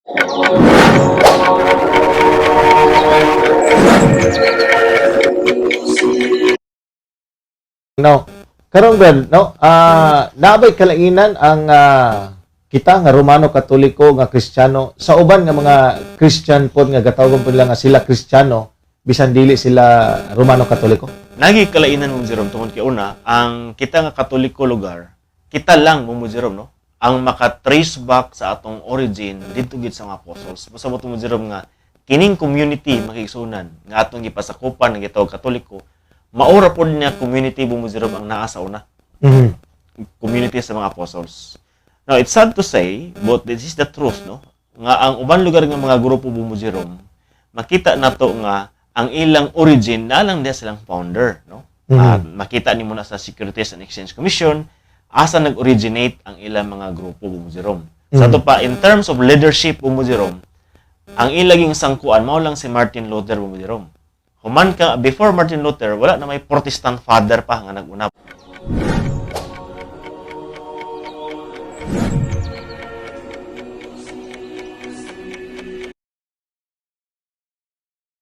No. Karon Brad, no? Naabay kalainan ang kita nga Romano Katoliko nga Kristiyano sa uban nga mga Christian pod nga gatawgon pod nila nga sila Kristiyano bisan dili sila Romano Katoliko. Nagi kalainan mo Jerome tungod kay una, ang kita nga Katoliko lugar, kita lang mo Jerome no, ang maka-trace back sa atong origin dito gid sa mga apostles. Pasabot mo Jerome nga kining community makigsunan nga atong gipasakupan nga gitawag Katoliko, maura pod niya community mo Jerome ang naa sa una. Community sa mga apostles. Now, it's sad to say, but this is the truth, no? Nga ang uban lugar nga mga grupo mo Jerome, makita nato nga ang ilang origin na lang dia silang founder, no? Makita nimo na sa Securities and Exchange Commission asa nag-originate ang ilang mga grupo mo Jerome. Sa to pa in terms of leadership mo Jerome, ang ilaging sangkuan mao lang si Martin Luther mo Jerome. Human ka before Martin Luther, wala na may Protestant father pa nga nag-una.